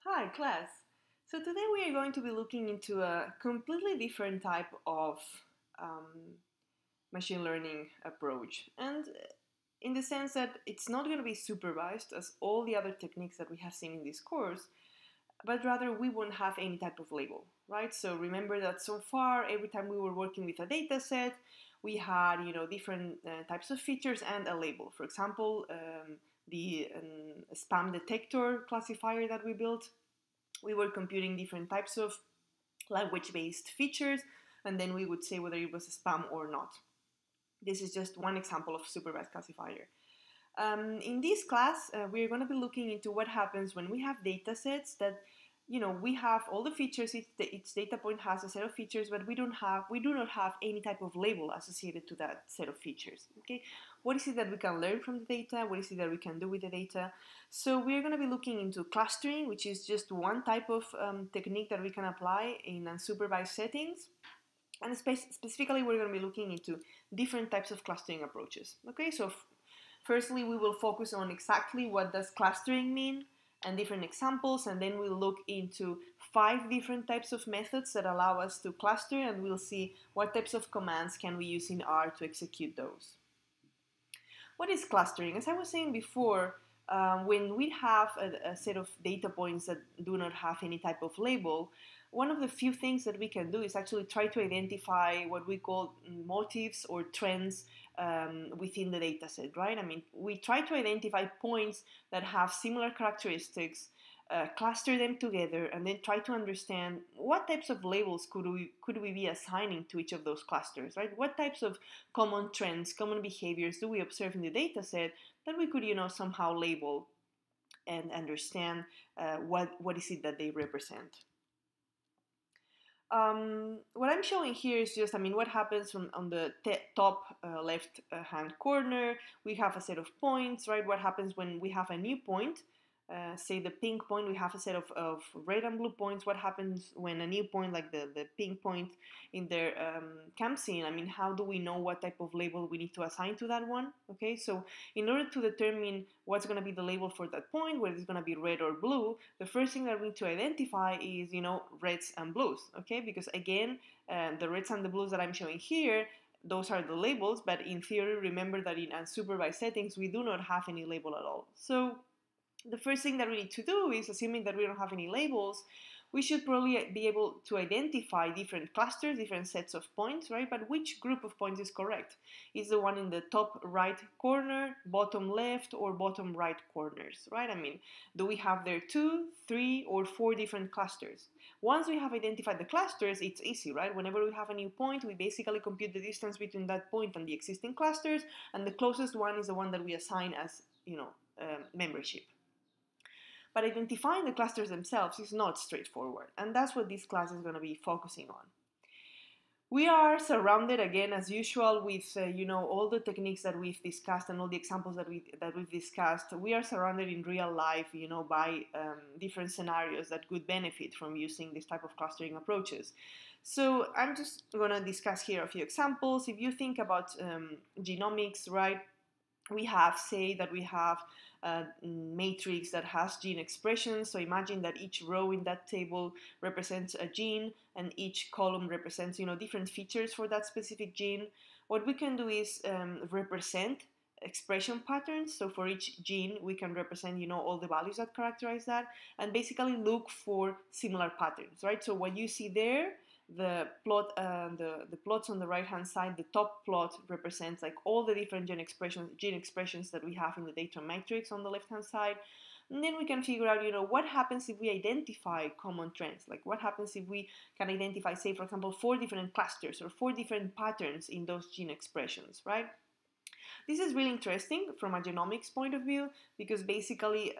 Hi class! So today we are going to be looking into a completely different type of um, machine learning approach, and in the sense that it's not going to be supervised as all the other techniques that we have seen in this course, but rather we won't have any type of label, right? So remember that so far every time we were working with a data set, we had different types of features and a label. For example, the spam detector classifier that we built, we were computing different types of language-based features, and then we would say whether it was a spam or not. This is just one example of supervised classifier. In this class, we're going to be looking into what happens when we have data sets that, we have all the features. Each data point has a set of features, but we do not have any type of label associated to that set of features. Okay, what is it that we can learn from the data? What is it that we can do with the data? So we're going to be looking into clustering, which is just one type of technique that we can apply in unsupervised settings. And specifically, we're going to be looking into different types of clustering approaches. Okay, so firstly, we will focus on exactly what does clustering mean and different examples, and then we'll look into 5 different types of methods that allow us to cluster, and we'll see what types of commands can we use in R to execute those. What is clustering? As I was saying before, when we have a set of data points that do not have any type of label, one of the few things that we can do is actually try to identify what we call motifs or trends within the data set, right? I mean, we try to identify points that have similar characteristics, cluster them together, and then try to understand what types of labels could we be assigning to each of those clusters, right? What types of common trends, common behaviors do we observe in the data set that we could, somehow label and understand what is it that they represent. What I'm showing here is just, what happens on the top left hand corner. We have a set of points, right? What happens when we have a new point? Say the pink point, we have a set of red and blue points. What happens when a new point, like the pink point in there, comes in? How do we know what type of label we need to assign to that one? Okay, so in order to determine what's going to be the label for that point, whether it's going to be red or blue, the first thing that we need to identify is, reds and blues, okay? Because again, the reds and the blues that I'm showing here, those are the labels, but in theory, remember that in unsupervised settings, we do not have any label at all. So the first thing that we need to do is, assuming that we don't have any labels, we should probably be able to identify different clusters, different sets of points, right? But which group of points is correct? Is the one in the top right corner, bottom left, or bottom right corners, right? Do we have there 2, 3, or 4 different clusters? Once we have identified the clusters, it's easy, right? Whenever we have a new point, we basically compute the distance between that point and the existing clusters, and the closest one is the one that we assign as, membership. But identifying the clusters themselves is not straightforward, and that's what this class is going to be focusing on. We are surrounded, again, as usual, with all the techniques that we've discussed and all the examples that we've discussed. We are surrounded in real life, by different scenarios that could benefit from using this type of clustering approaches. So I'm just going to discuss here a few examples. If you think about genomics, right? We have a matrix that has gene expressions. So imagine that each row in that table represents a gene, and each column represents, different features for that specific gene. What we can do is represent expression patterns. So for each gene, we can represent, all the values that characterize that, and basically look for similar patterns, right? So what you see there, the plot, the plots on the right hand side, the top plot represents like all the different gene expressions that we have in the data matrix on the left hand side. And then we can figure out, what happens if we identify common trends? Like what happens if we can identify, say, for example, 4 different clusters or 4 different patterns in those gene expressions, right? This is really interesting from a genomics point of view, because basically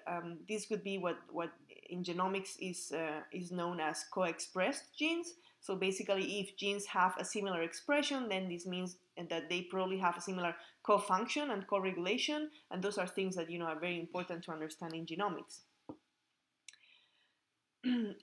this could be what in genomics is known as co-expressed genes. So basically, if genes have a similar expression, then this means that they probably have a similar co-function and co-regulation, and those are things that are very important to understand in genomics.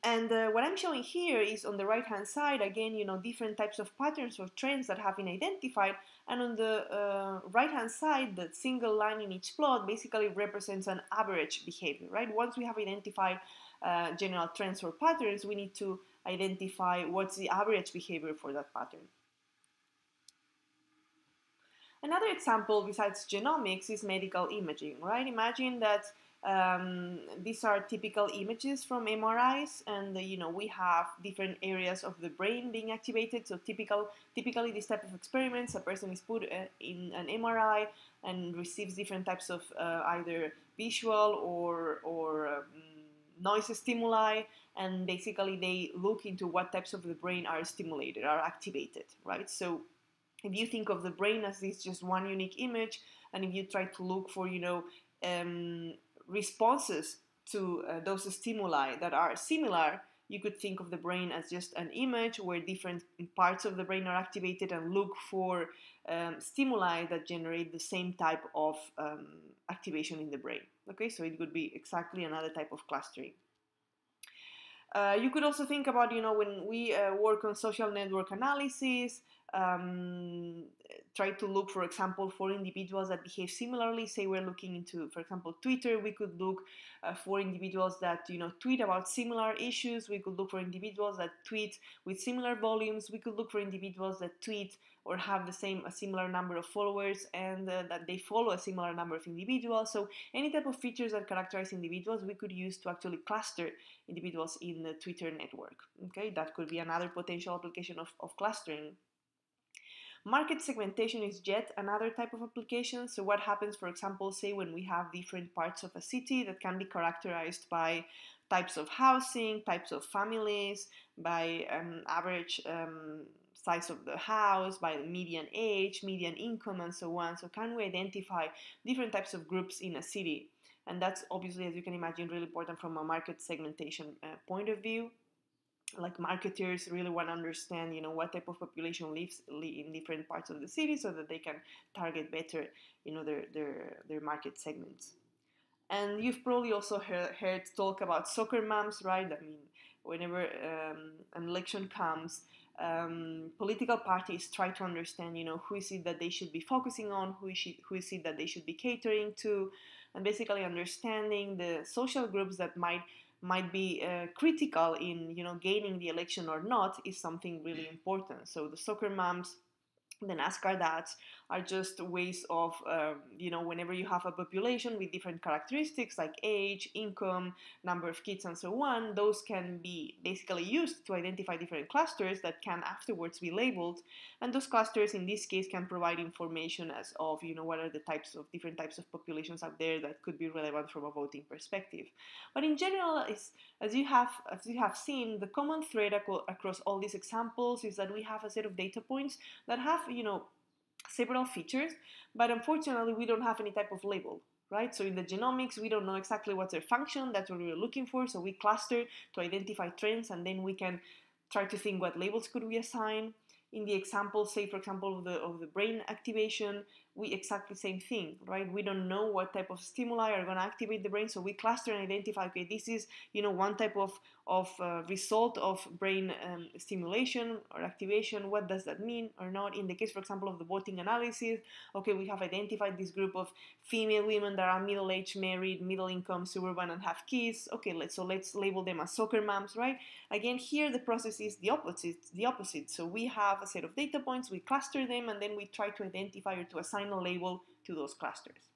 And what I'm showing here is on the right hand side, again, different types of patterns or trends that have been identified. And on the right hand side, the single line in each plot basically represents an average behavior, right? Once we have identified general trends or patterns, we need to identify what's the average behavior for that pattern. Another example besides genomics is medical imaging, right? Imagine that these are typical images from MRIs, and we have different areas of the brain being activated. So typically this type of experiments, a person is put in an MRI and receives different types of either visual or noise stimuli, and basically they look into what types of the brain are stimulated, are activated, right? So if you think of the brain as this just one unique image, and if you try to look for, responses to those stimuli that are similar, you could think of the brain as just an image where different parts of the brain are activated and look for stimuli that generate the same type of activation in the brain. Okay, so it would be exactly another type of clustering. You could also think about, when we work on social network analysis, try to look, for example, for individuals that behave similarly. Say we're looking into, for example, Twitter. We could look for individuals that tweet about similar issues. We could look for individuals that tweet with similar volumes. We could look for individuals that tweet or have a similar number of followers, and that they follow a similar number of individuals. So any type of features that characterize individuals, we could use to actually cluster individuals in the Twitter network. Okay, that could be another potential application of clustering. Market segmentation is yet another type of application. So what happens, for example, say when we have different parts of a city that can be characterized by types of housing, types of families, by average size of the house, by the median age, median income, and so on. So can we identify different types of groups in a city? And that's obviously, as you can imagine, really important from a market segmentation point of view. Like marketers really want to understand, what type of population lives in different parts of the city, so that they can target better, their market segments. And you've probably also heard talk about soccer moms, right? I mean, whenever an election comes, political parties try to understand, who is it that they should be focusing on, who is it that they should be catering to, and basically understanding the social groups that might be critical in gaining the election or not is something really important. So the soccer moms, the NASCAR dads are just ways of, whenever you have a population with different characteristics like age, income, number of kids, and so on, those can be basically used to identify different clusters that can afterwards be labeled. And those clusters, in this case, can provide information as of, what are the different types of populations out there that could be relevant from a voting perspective. But in general, as you have seen, the common thread across all these examples is that we have a set of data points that have several features, but unfortunately we don't have any type of label, right? So in the genomics, we don't know exactly what's their function. That's what we're looking for. So we cluster to identify trends, and then we can try to think what labels could we assign. In the example, say for example of the brain activation, we exactly same thing, right? We don't know what type of stimuli are going to activate the brain, so we cluster and identify, okay, this is one type of result of brain stimulation or activation. What does that mean or not? In the case, for example, of the voting analysis, okay, we have identified this group of female women that are middle-aged, married, middle-income, suburban, and have kids. Okay, let's label them as soccer moms, right? Again, here the process is the opposite. So we have a set of data points, we cluster them, and then we try to identify or to assign a label to those clusters.